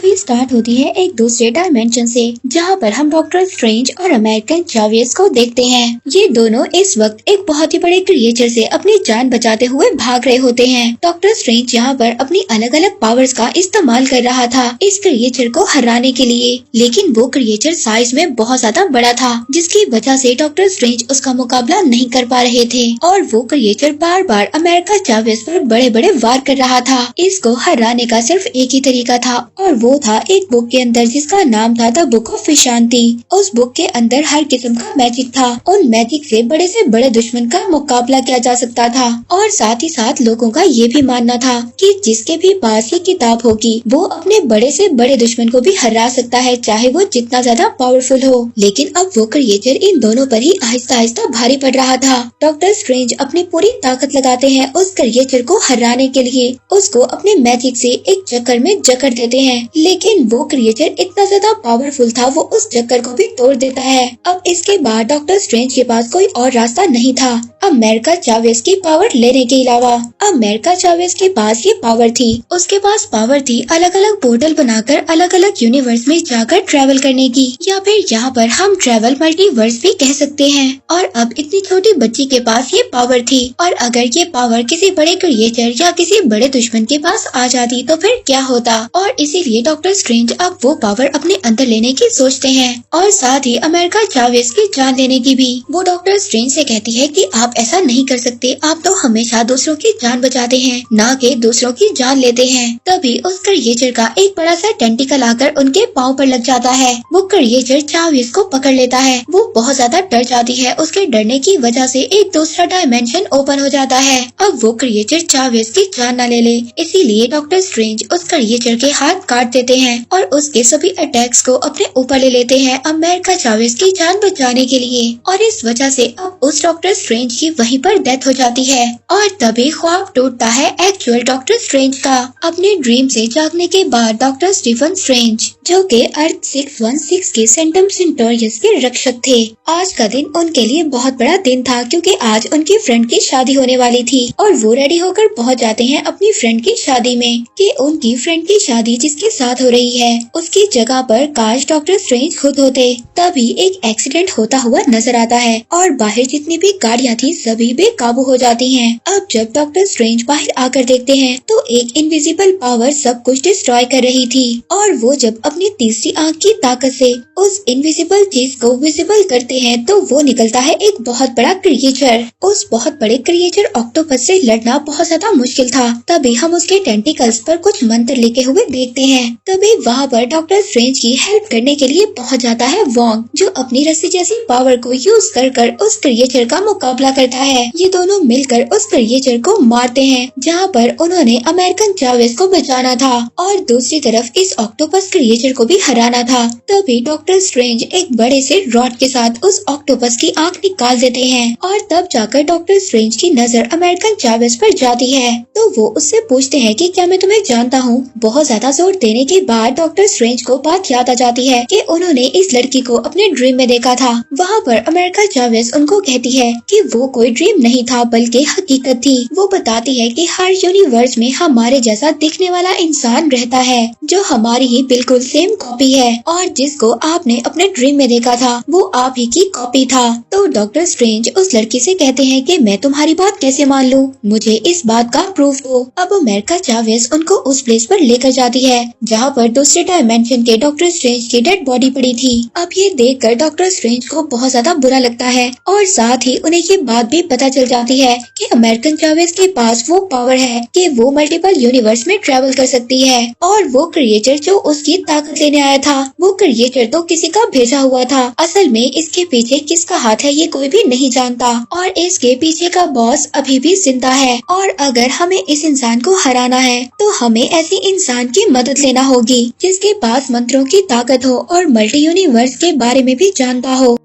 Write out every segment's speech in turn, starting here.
Movie start होती है एक दूसरे डायमेंशन से, जहां पर हम डॉक्टर स्ट्रेंज और अमेरिकन चावेस को देखते हैं। ये दोनों इस वक्त एक बहुत ही बड़े क्रिएचर से अपनी जान बचाते हुए भाग रहे होते हैं। डॉक्टर स्ट्रेंज यहाँ पर अपनी अलग अलग पावर्स का इस्तेमाल कर रहा था इस क्रिएचर को हराने के लिए, लेकिन वो क्रिएचर साइज में बहुत ज्यादा बड़ा था, जिसकी वजह से डॉक्टर स्ट्रेंज उसका मुकाबला नहीं कर पा रहे थे और वो क्रिएचर बार बार अमेरिका चावेस पर बड़े बड़े वार कर रहा था। इसको हराने का सिर्फ एक ही तरीका था और वो था एक बुक के अंदर जिसका नाम था द बुक ऑफ विशांति। उस बुक के अंदर हर किस्म का मैजिक था। उन मैजिक से बड़े दुश्मन का मुकाबला किया जा सकता था और साथ ही साथ लोगों का ये भी मानना था कि जिसके भी पास ये किताब होगी वो अपने बड़े से बड़े दुश्मन को भी हरा सकता है, चाहे वो जितना ज्यादा पावरफुल हो। लेकिन अब वो क्रिएचर इन दोनों पर ही आहिस्ता आहिस्ता भारी पड़ रहा था। डॉक्टर स्ट्रेंज अपनी पूरी ताकत लगाते हैं उस क्रिएचर को हराने के लिए, उसको अपने मैजिक से एक चक्कर में जकड़ देते हैं, लेकिन वो क्रिएचर इतना ज्यादा पावरफुल था वो उस चक्कर को भी तोड़ देता है। अब इसके बाद डॉक्टर स्ट्रेंज के पास कोई और रास्ता नहीं था अमेरिका चावेस की पावर लेने के अलावा। अमेरिका चावेस के पास ये पावर थी, उसके पास पावर थी अलग अलग पोर्टल बनाकर अलग अलग यूनिवर्स में जाकर ट्रैवल करने की, या फिर यहाँ पर हम ट्रैवल मल्टीवर्स भी कह सकते हैं। और अब इतनी छोटी बच्ची के पास ये पावर थी, और अगर ये पावर किसी बड़े क्रिएचर या किसी बड़े दुश्मन के पास आ जाती तो फिर क्या होता। और इसीलिए डॉक्टर स्ट्रेंज अब वो पावर अपने अंदर लेने की सोचते हैं और साथ ही अमेरिका चावेस की जान लेने की भी। वो डॉक्टर स्ट्रेंज से कहती है कि आप ऐसा नहीं कर सकते, आप तो हमेशा दूसरों की जान बचाते हैं, ना कि दूसरों की जान लेते हैं। तभी उस क्रिएचर का एक बड़ा सा टेंटिकल आकर उनके पाँव पर लग जाता है। वो क्रिएचर चावेस को पकड़ लेता है। वो बहुत ज्यादा डर जाती है, उसके डरने की वजह से एक दूसरा डायमेंशन ओपन हो जाता है। अब वो क्रिएचर चावेस की जान न ले, इसीलिए डॉक्टर स्ट्रेंज उस क्रिएचर के हाथ काट देते हैं और उसके सभी अटैक्स को अपने ऊपर ले लेते हैं अमेरिका चावेस की जान बचाने के लिए। और इस वजह से अब उस डॉक्टर स्ट्रेंज की वहीं पर डेथ हो जाती है और तभी ख्वाब टूटता है एक्चुअल डॉक्टर स्ट्रेंज का। अपने ड्रीम से जागने के बाद डॉक्टर स्टीफन स्ट्रेंज, जो के अर्थ 616 के सेंटम सेंटोरियस के रक्षक थे, आज का दिन उनके लिए बहुत बड़ा दिन था, क्योंकि आज उनकी फ्रेंड की शादी होने वाली थी और वो रेडी होकर पहुंच जाते हैं अपनी फ्रेंड की शादी में कि उनकी फ्रेंड की शादी जिसके साथ हो रही है उसकी जगह पर काश डॉक्टर स्ट्रेंज खुद होते। तभी एक एक्सीडेंट होता हुआ नजर आता है और बाहर जितनी भी गाड़ियाँ थी सभी बेकाबू हो जाती हैं। अब जब डॉक्टर स्ट्रेंज बाहर आकर देखते हैं तो एक इनविजिबल पावर सब कुछ डिस्ट्रॉय कर रही थी और वो जब अपनी तीसरी आंख की ताकत से उस इनविजिबल चीज को विजिबल करते हैं तो वो निकलता है एक बहुत बड़ा क्रिएचर। उस बहुत बड़े क्रिएचर ऑक्टोपस से लड़ना बहुत ज्यादा मुश्किल था। तभी हम उसके टेंटिकल्स पर कुछ मंत्र लिखे हुए देखते हैं। तभी वहाँ पर डॉक्टर स्ट्रेंज की हेल्प करने के लिए पहुँच जाता है वोंग, जो अपनी रस्सी जैसी पावर को यूज कर उस क्रिएचर का मुकाबला करता है। ये दोनों मिलकर उस क्रिएचर को मारते हैं, जहाँ पर उन्होंने अमेरिकन चावेस को बचाना था और दूसरी तरफ इस ऑक्टोपस क्रिएचर को भी हराना था। तभी डॉक्टर स्ट्रेंज एक बड़े से रॉड के साथ उस ऑक्टोपस की आंख निकाल देते हैं और तब जाकर डॉक्टर स्ट्रेंज की नजर अमेरिकन चावेस पर जाती है। तो वो उससे पूछते हैं कि क्या मैं तुम्हें जानता हूँ। बहुत ज्यादा जोर देने के बाद डॉक्टर स्ट्रेंज को बात याद आ जाती है कि उन्होंने इस लड़की को अपने ड्रीम में देखा था। वहाँ पर अमेरिका चावेस उनको कहती है कि वो कोई ड्रीम नहीं था बल्कि हकीकत थी। वो बताती है कि हर यूनिवर्स में हमारे जैसा दिखने वाला इंसान रहता है जो हमारी ही बिल्कुल सेम कॉपी है और जिसको आपने अपने ड्रीम में देखा था वो आप ही की कॉपी था। तो डॉक्टर स्ट्रेंज उस लड़की से कहते हैं कि मैं तुम्हारी बात कैसे मान लूं, मुझे इस बात का प्रूफ दो। अब अमेरिका चावेस उनको उस प्लेस पर लेकर जाती है जहाँ पर दूसरे डायमेंशन के डॉक्टर स्ट्रेंज की डेड बॉडी पड़ी थी। अब ये देखकर डॉक्टर स्ट्रेंज को बहुत ज्यादा बुरा लगता है और साथ ही उन्हें ये बात भी पता चल जाती है कि अमेरिकन चावेस के पास वो पावर है कि वो मल्टीपल यूनिवर्स में ट्रेवल कर सकती है और वो क्रिएचर जो उसकी ताकत लेने आया था वो क्रिएचर तो किसी का भेजा हुआ था। असल में इसके पीछे किसका हाथ है ये कोई भी नहीं जानता और इसके पीछे का बॉस अभी भी जिंदा है और अगर हमें इस इंसान को हराना है तो हमें ऐसी इंसान की मदद लेना होगी जिसके पास मंत्रों की ताकत हो और मल्टी यूनिवर्स के बारे में भी जानता हो।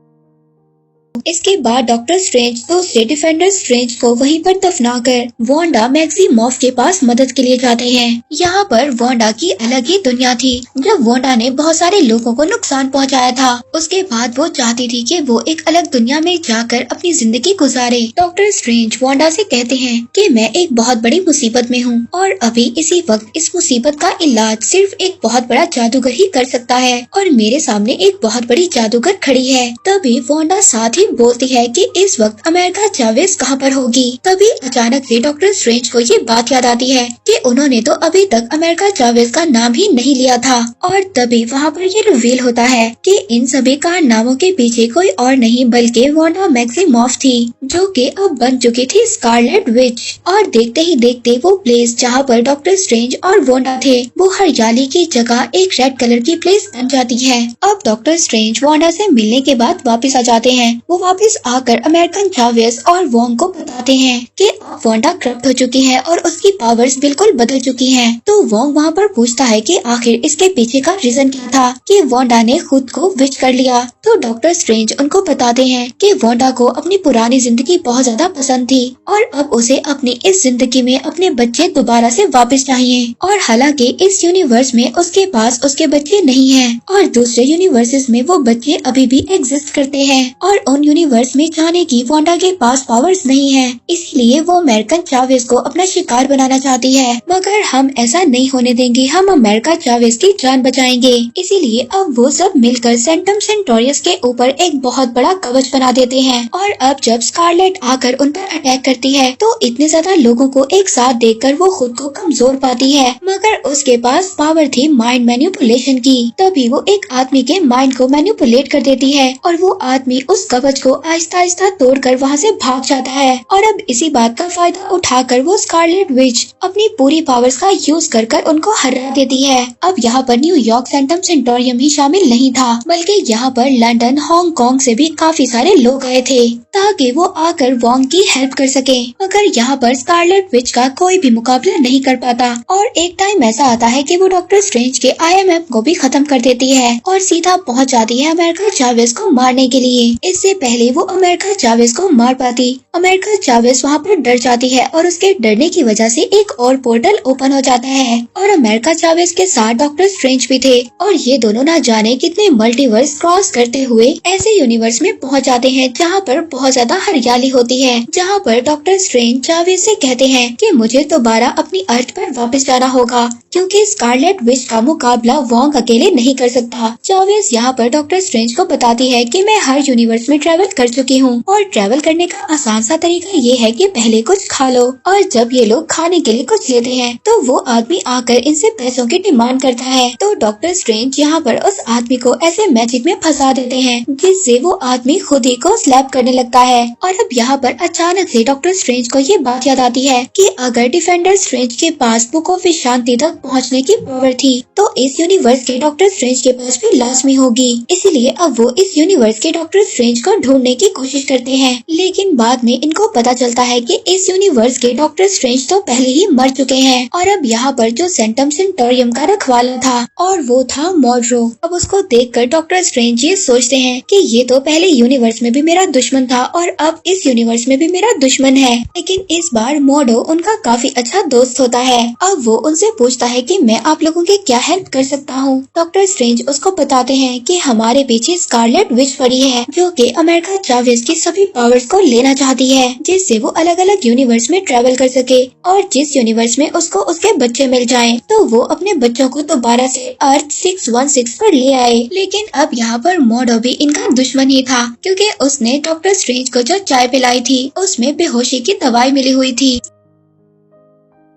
इसके बाद डॉक्टर स्ट्रेंज दूसरे डिफेंडर स्ट्रेंज को वहीं पर दफनाकर वांडा मैक्सिमॉफ के पास मदद के लिए जाते हैं। यहाँ पर वांडा की अलग ही दुनिया थी। जब वांडा ने बहुत सारे लोगों को नुकसान पहुँचाया था, उसके बाद वो चाहती थी कि वो एक अलग दुनिया में जाकर अपनी जिंदगी गुजारे। डॉक्टर स्ट्रेंज वांडा से कहते हैं कि मैं एक बहुत बड़ी मुसीबत में हूँ और अभी इसी वक्त इस मुसीबत का इलाज सिर्फ एक बहुत बड़ा जादूगर ही कर सकता है और मेरे सामने एक बहुत बड़ी जादूगर खड़ी है। तभी वांडा साथ ही बोलती है कि इस वक्त अमेरिका चावेज कहाँ पर होगी। तभी अचानक से डॉक्टर स्ट्रेंज को ये बात याद आती है कि उन्होंने तो अभी तक अमेरिका चावेज का नाम ही नहीं लिया था और तभी वहाँ पर ये रिवील होता है कि इन सभी कारनामों के पीछे कोई और नहीं बल्कि वांडा मैक्सिमॉफ थी, जो कि अब बन चुकी थी स्कारलेट विच। और देखते ही देखते वो प्लेस जहाँ पर डॉक्टर स्ट्रेंज और वांडा थे वो हरियाली की जगह एक रेड कलर की प्लेस बन जाती है। अब डॉक्टर स्ट्रेंज वांडा से मिलने के बाद वापस आ जाते हैं। वो वापस आकर अमेरिकन चावेज और वोंग को बताते हैं कि अब वांडा करप्ट हो चुकी है और उसकी पावर्स बिल्कुल बदल चुकी हैं। तो वोंग वहाँ पर पूछता है कि आखिर इसके पीछे का रीजन क्या था कि वांडा ने खुद को विच कर लिया। तो डॉक्टर स्ट्रेंज उनको बताते हैं कि वांडा को अपनी पुरानी जिंदगी बहुत ज्यादा पसंद थी और अब उसे अपनी इस जिंदगी में अपने बच्चे दोबारा से वापस चाहिए। और हालांकि इस यूनिवर्स में उसके पास उसके बच्चे नहीं हैं और दूसरे यूनिवर्सेस में वो बच्चे अभी भी एग्जिस्ट करते हैं और उन यूनिवर्स में जाने की वांडा के पास पावर्स नहीं है, इसीलिए वो अमेरिकन चावेज को अपना शिकार बनाना चाहती है। मगर हम ऐसा नहीं होने देंगे, हम अमेरिका चावेज की जान बचाएंगे। इसीलिए अब वो सब मिलकर सेंटम सेंटोरियस के ऊपर एक बहुत बड़ा कवच बना देते हैं और अब जब स्कारलेट आकर उन पर अटैक करती है तो इतने ज्यादा लोगों को एक साथ देखकर वो खुद को कमजोर पाती है, मगर उसके पास पावर थी माइंड मैनिपुलेशन की। तभी वो एक आदमी के माइंड को मैनिपुलेट कर देती है और वो आदमी उस कवच को आहिस्ता आहिस्ता तोड़कर वहाँ से भाग जाता है। और अब इसी बात का फायदा उठाकर वो स्कारलेट विच अपनी पूरी पावर्स का यूज कर उनको हरा देती है। अब यहाँ पर न्यूयॉर्क सेंटम सेंटोरियम ही शामिल नहीं था, बल्कि यहाँ पर लंदन, हांगकांग से भी काफी सारे लोग आए थे ताकि वो आकर वोंग की हेल्प कर सके। मगर यहाँ पर स्कारलेट विच का कोई भी मुकाबला नहीं कर पाता और एक टाइम ऐसा आता है कि वो डॉक्टर स्ट्रेंज के IMF को भी खत्म कर देती है और सीधा पहुँच जाती है अमेरिका चावेज को मारने के लिए। इससे पहले वो अमेरिका चावेज को मार पाती, अमेरिका चावेज वहाँ पर डर जाती है और उसके डरने की वजह से एक और पोर्टल ओपन हो जाता है और अमेरिका चावेज के साथ डॉक्टर स्ट्रेंज भी थे और ये दोनों ना जाने कितने मल्टीवर्स क्रॉस करते हुए ऐसे यूनिवर्स में पहुंच जाते हैं जहाँ पर बहुत ज्यादा हरियाली होती है। जहाँ पर डॉक्टर स्ट्रेंज चावेज से कहते हैं कि मुझे दोबारा अपनी अर्थ पर वापस जाना होगा क्योंकि स्कारलेट विच का मुकाबला वोंग अकेले नहीं कर सकता। चावेज यहाँ पर डॉक्टर स्ट्रेंज को बताती है कि मैं हर यूनिवर्स में ट्रेवल कर चुकी हूँ और ट्रेवल करने का आसान सा तरीका ये है कि पहले कुछ खा लो और जब ये लोग खाने के लिए कुछ लेते हैं तो वो आदमी आकर इनसे पैसों की डिमांड करता है। तो डॉक्टर स्ट्रेंज यहाँ पर उस आदमी को ऐसे मैजिक में फंसा देते हैं जिससे वो आदमी खुद ही को स्लैप करने लगता है। और अब यहाँ पर अचानक से डॉक्टर स्ट्रेंज को ये बात याद आती है कि अगर डिफेंडर स्ट्रेंज के पास बुक ऑफ शांति तक पहुँचने की पावर थी तो इस यूनिवर्स के डॉक्टर स्ट्रेंज के पास भी लाजमी होगी। इसीलिए अब वो इस यूनिवर्स के डॉक्टर स्ट्रेंज को ढूंढने की कोशिश करते हैं, लेकिन बाद में इनको पता चलता है कि इस यूनिवर्स के डॉक्टर स्ट्रेंज तो पहले ही मर चुके हैं। और अब यहाँ पर जो सेंटम सेंटोरियम का रखवाला था और वो था मॉड्रो। अब उसको देखकर डॉक्टर स्ट्रेंज ये सोचते हैं कि ये तो पहले यूनिवर्स में भी मेरा दुश्मन था और अब इस यूनिवर्स में भी मेरा दुश्मन है, लेकिन इस बार मॉडो उनका काफी अच्छा दोस्त होता है। अब वो उनसे पूछता है कि मैं आप लोगों की क्या हेल्प कर सकता हूँ। डॉक्टर स्ट्रेंज उसको बताते हैं कि हमारे पीछे स्कारलेट विच पड़ी है जो कि अमेरिका चावेज की सभी पावर्स को लेना चाहती है जिससे वो अलग अलग यूनिवर्स में ट्रेवल कर सके और जिस यूनिवर्स में उसको उसके बच्चे मिल जाएं तो वो अपने बच्चों को दोबारा से अर्थ 616 पर ले आए। लेकिन अब यहाँ पर मॉडो भी इनका दुश्मन ही था क्योंकि उसने डॉक्टर स्ट्रेंज को जो चाय पिलाई थी उसमें बेहोशी की दवाई मिली हुई थी।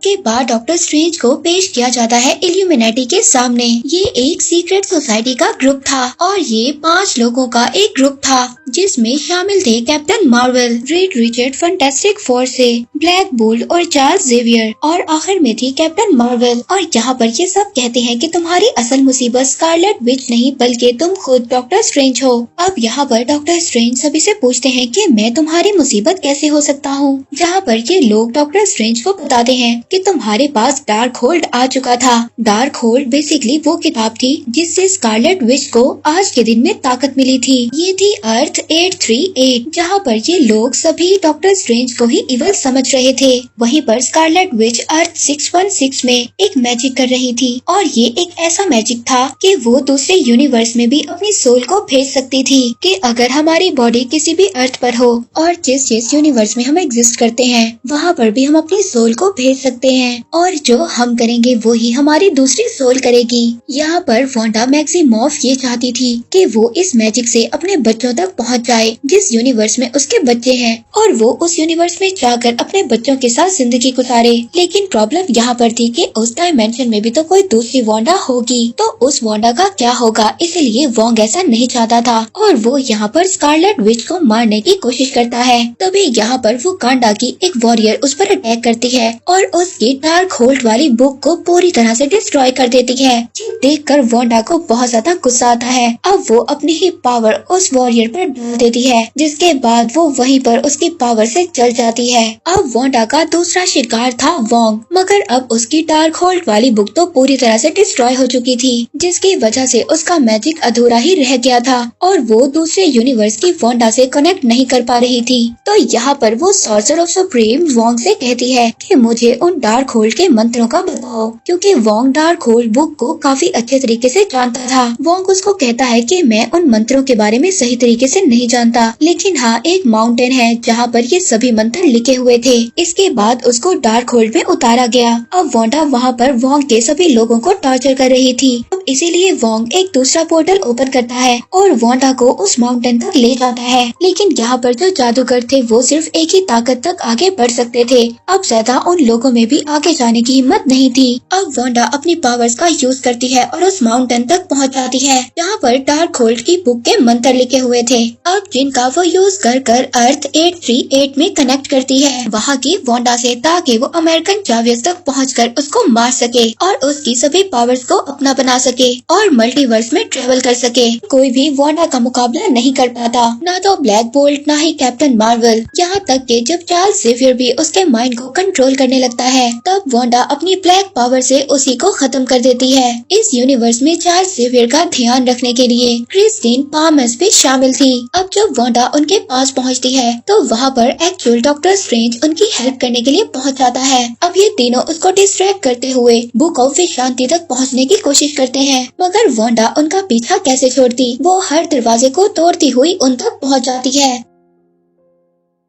के बाद डॉक्टर स्ट्रेंज को पेश किया जाता है इल्यूमिनेटी के सामने। ये एक सीक्रेट सोसाइटी का ग्रुप था और ये 5 लोगों का एक ग्रुप था जिसमें शामिल थे captain Marvel, red Richard, fantastic four से ब्लैक बोल्ट और चार्ल्स जेवियर और आखिर में थी कैप्टन मार्वल। और यहाँ पर ये सब कहते हैं कि तुम्हारी असल मुसीबत स्कारलेट विच नहीं बल्कि तुम खुद डॉक्टर स्ट्रेंज हो। अब यहाँ पर डॉक्टर स्ट्रेंज सभी से पूछते हैं कि मैं तुम्हारी मुसीबत कैसे हो सकता हूँ, जहाँ पर ये लोग डॉक्टर स्ट्रेंज को बताते हैं कि तुम्हारे पास डार्क होल्ड आ चुका था। डार्क होल्ड बेसिकली वो किताब थी जिससे स्कारलेट विच को आज के दिन में ताकत मिली थी। ये थी अर्थ अर्थ 838, जहाँ पर ये लोग सभी डॉक्टर स्ट्रेंज को ही इवल समझ रहे थे। वहीं पर स्कारलेट विच अर्थ 616 में एक मैजिक कर रही थी और ये एक ऐसा मैजिक था कि वो दूसरे यूनिवर्स में भी अपनी सोल को भेज सकती थी कि अगर हमारी बॉडी किसी भी अर्थ पर हो और जिस यूनिवर्स में हम एग्जिस्ट करते हैं वहाँ पर भी हम अपनी सोल को भेज सकते हैं और जो हम करेंगे वो ही हमारी दूसरी सोल करेगी। यहाँ पर वांडा मैक्सिमॉफ ये चाहती थी कि वो इस मैजिक से अपने बच्चों तक पहुँच जाए जिस यूनिवर्स में उसके बच्चे हैं और वो उस यूनिवर्स में जाकर अपने बच्चों के साथ जिंदगी गुजारे। लेकिन प्रॉब्लम यहाँ पर थी कि उस डायमेंशन में भी तो कोई दूसरी वांडा होगी, तो उस वांडा का क्या होगा, इसलिए वोंग ऐसा नहीं चाहता था और वो यहाँ पर स्कारलेट विच को मारने की कोशिश करता है। तभी यहाँ पर वो कांडा की एक वॉरियर उस पर अटैक करती है और उसकी डार्क होल्ड वाली बुक को पूरी तरह से डिस्ट्रॉय कर देती है। देखकर वांडा को बहुत ज्यादा गुस्सा आता है। अब वो अपनी ही पावर उस वॉरियर पर डाल देती है, जिसके बाद वो वहीं पर उसकी पावर से जल जाती है। अब वांडा का दूसरा शिकार था वोंग, मगर अब उसकी डार्क होल्ड वाली बुक तो पूरी तरह से डिस्ट्रॉय हो चुकी थी, जिसकी वजह से उसका मैजिक अधूरा ही रह गया था और वो दूसरे यूनिवर्स की वांडा से कनेक्ट नहीं कर पा रही थी। तो यहाँ पर वो सॉर्सर ऑफ सुप्रीम वोंग से कहती है कि मुझे उन डार्क होल्ड के मंत्रों का बताओ, क्योंकि वोंग डार्क होल्ड बुक को काफी अच्छे तरीके से जानता था। वोंग उसको कहता है कि मैं उन मंत्रों के बारे में सही तरीके से नहीं जानता, लेकिन हाँ एक माउंटेन है जहाँ पर ये सभी मंत्र लिखे हुए थे। इसके बाद उसको डार्क होल्ड में उतारा गया। अब वांडा वहाँ पर वोंग के सभी लोगों को टॉर्चर कर रही थी। अब इसीलिए वोंग एक दूसरा पोर्टल ओपन करता है और वांडा को उस माउंटेन तक ले जाता है। लेकिन यहाँ पर जो जादूगर थे वो सिर्फ एक ही ताकत तक आगे बढ़ सकते थे। अब ज्यादा उन लोगों में भी आगे जाने की हिम्मत नहीं थी। अब वांडा अपनी पावर्स का यूज करती है और उस माउंटेन तक पहुँच जाती है जहाँ पर डार्क होल्ड की बुक के मंत्र लिखे हुए थे, अब जिनका वो यूज कर अर्थ 838 में कनेक्ट करती है वहाँ की वांडा से, ताकि वो अमेरिकन जावियस तक पहुँचकर उसको मार सके और उसकी सभी पावर्स को अपना बना सके और मल्टीवर्स में ट्रेवल कर सके। कोई भी वांडा का मुकाबला नहीं कर पाता, ना तो ब्लैक बोल्ट ना ही कैप्टन मार्वल। यहाँ तक कि जब चार्ल्स ज़ेवियर भी उसके माइंड को कंट्रोल करने लगता है तब वांडा अपनी ब्लैक पावर से उसी को खत्म कर देती है। इस यूनिवर्स में चार्ल्स ज़ेवियर का ध्यान रखने के लिए क्रिस्टीन पामस भी शामिल थी। अब जब वांडा उनके पास पहुँचती है तो वहाँ पर एक्चुअल डॉक्टर स्ट्रेंज उनकी हेल्प करने के लिए पहुँच जाता है। अब ये तीनों उसको डिस्ट्रैक्ट करते हुए बुक ऑफ विश्रांति तक पहुँचने की कोशिश करते हैं, मगर वांडा उनका पीछा कैसे छोड़ती, वो हर दरवाजे को तोड़ती हुई उन तक पहुँच जाती है।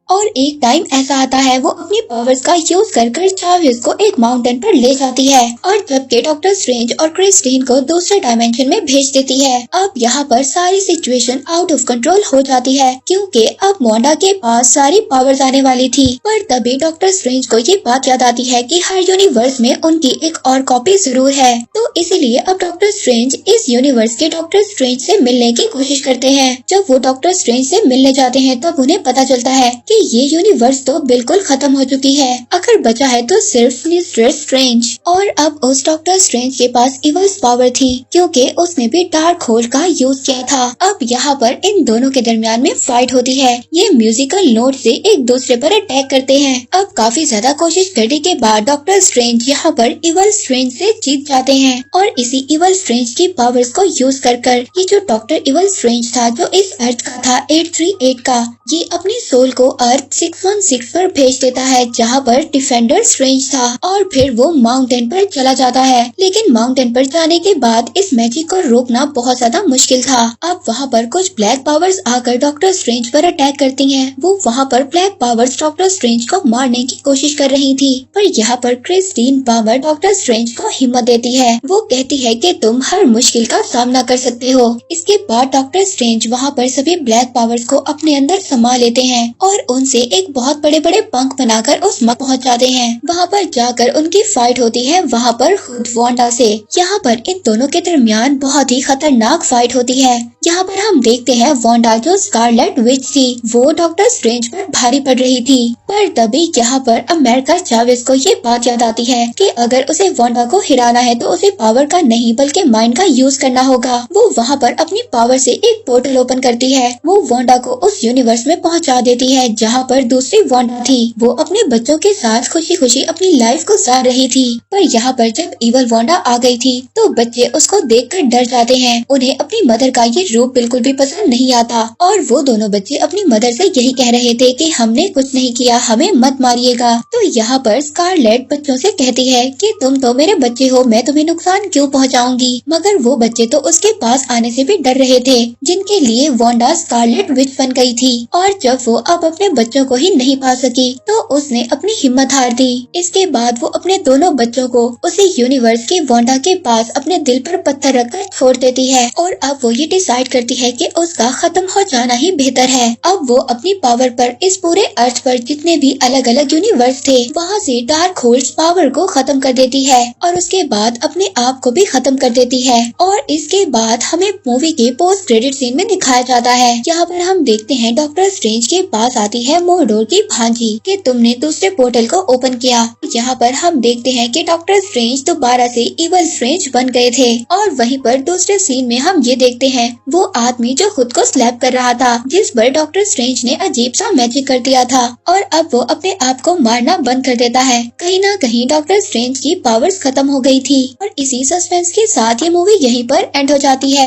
और एक टाइम ऐसा आता है वो अपनी पावर्स का यूज कर चार्ल्स को एक माउंटेन पर ले जाती है और जबकि डॉक्टर स्ट्रेंज और क्रिस्टीन को दूसरे डायमेंशन में भेज देती है। अब यहाँ पर सारी सिचुएशन आउट ऑफ कंट्रोल हो जाती है क्योंकि अब वांडा के पास सारी पावर्स आने वाली थी। पर तभी डॉक्टर स्ट्रेंज को ये बात याद आती है कि हर यूनिवर्स में उनकी एक और कॉपी जरूर है, तो इसीलिए अब डॉक्टर स्ट्रेंज इस यूनिवर्स के डॉक्टर स्ट्रेंज से मिलने की कोशिश करते हैं। जब वो डॉक्टर स्ट्रेंज से मिलने जाते हैं तब उन्हें पता चलता है कि ये यूनिवर्स तो बिल्कुल खत्म हो चुकी है, अगर बचा है तो सिर्फ मिस्टर स्ट्रेंज। और अब उस डॉक्टर स्ट्रेंज के पास इवल्स पावर थी क्योंकि उसने भी डार्क होल्ड का यूज किया था। अब यहाँ पर इन दोनों के दरमियान में फाइट होती है। ये म्यूजिकल नोट से एक दूसरे पर अटैक करते हैं। अब काफी ज्यादा कोशिश करने के बाद डॉक्टर स्ट्रेंज यहाँ पर इवल स्ट्रेंज से जीत जाते हैं और इसी इवल स्ट्रेंज की पावर्स को यूज कर ये जो डॉक्टर इवल स्ट्रेंज था जो इस अर्थ का था 838 का, ये अपनी सोल को अर्थ 616 पर भेज देता है जहाँ पर डिफेंडर स्ट्रेंज था और फिर वो माउंटेन पर चला जाता है। लेकिन माउंटेन पर जाने के बाद इस मैजिक को रोकना बहुत ज्यादा मुश्किल था। अब वहाँ पर कुछ ब्लैक पावर्स आकर डॉक्टर स्ट्रेंज पर अटैक करती हैं। वो वहाँ पर ब्लैक पावर्स डॉक्टर स्ट्रेंज को मारने की कोशिश कर रही थी, पर यहाँ पर क्रिस्टीन पावर डॉक्टर स्ट्रेंज को हिम्मत देती है। वो कहती है कि तुम हर मुश्किल का सामना कर सकते हो। इसके बाद डॉक्टर स्ट्रेंज वहाँ पर सभी ब्लैक पावर्स को अपने अंदर समा लेते हैं और उनसे एक बहुत बड़े बड़े पंख बनाकर उस मक पहुँच जाते हैं। वहाँ पर जाकर उनकी फाइट होती है वहाँ पर खुद वांडा से। यहाँ पर इन दोनों के दरमियान बहुत ही खतरनाक फाइट होती है। यहाँ पर हम देखते हैं वांडा जो स्कारलेट विच थी वो डॉक्टर स्ट्रेंज पर भारी पड़ रही थी, पर तभी यहाँ पर अमेरिका चावेस को ये बात याद आती है कि अगर उसे वांडा को हिराना है तो उसे पावर का नहीं बल्कि माइंड का यूज करना होगा। वो वहाँ पर अपनी पावर से एक पोर्टल ओपन करती है। वो वांडा को उस यूनिवर्स में पहुँचा देती है जहाँ पर दूसरी वांडा थी। वो अपने बच्चों के साथ खुशी खुशी अपनी लाइफ गुजार रही थी, पर यहाँ पर जब इवल वांडा आ गई थी तो बच्चे उसको देखकर डर जाते हैं। उन्हें अपनी मदर का ये रूप बिल्कुल भी पसंद नहीं आता और वो दोनों बच्चे अपनी मदर से यही कह रहे थे कि हमने कुछ नहीं किया, हमें मत मारिएगा। तो यहाँ पर स्कारलेट बच्चों से कहती है कि तुम तो मेरे बच्चे हो, मैं तुम्हें नुकसान क्यों पहुँचाऊंगी। मगर वो बच्चे तो उसके पास आने से भी डर रहे थे, जिनके लिए वांडा स्कारलेट विच बन गई थी। और जब वो अब अपने बच्चों को ही नहीं पा सकी तो उसने अपनी हिम्मत हार दी। इसके बाद वो अपने दोनों बच्चों को उसी यूनिवर्स के वांडा के पास अपने दिल पर पत्थर रखकर छोड़ देती है और अब वो ये डिसाइड करती है कि उसका खत्म हो जाना ही बेहतर है। अब वो अपनी पावर पर इस पूरे अर्थ पर जितने भी अलग अलग यूनिवर्स थे वहाँ से डार्क होल्ड्स पावर को खत्म कर देती है और उसके बाद अपने आप को भी खत्म कर देती है। और इसके बाद हमें मूवी के पोस्ट क्रेडिट सीन में दिखाया जाता है, जहाँ पर हम देखते हैं डॉक्टर स्ट्रेंज के पास आती है मोरडोर की भांजी कि तुमने दूसरे पोर्टल को ओपन किया। यहाँ पर हम देखते हैं कि डॉक्टर स्ट्रेंज दोबारा से इवल स्ट्रेंज बन गए थे। और वहीं पर दूसरे सीन में हम ये देखते हैं वो आदमी जो खुद को स्लैप कर रहा था, जिस पर डॉक्टर स्ट्रेंज ने अजीब सा मैजिक कर दिया था और अब वो अपने आप को मारना बंद कर देता है। कहीं ना कहीं डॉक्टर स्ट्रेंज की पावर्स खत्म हो गई थी और इसी सस्पेंस के साथ ये मूवी यहीं पर एंड हो जाती है।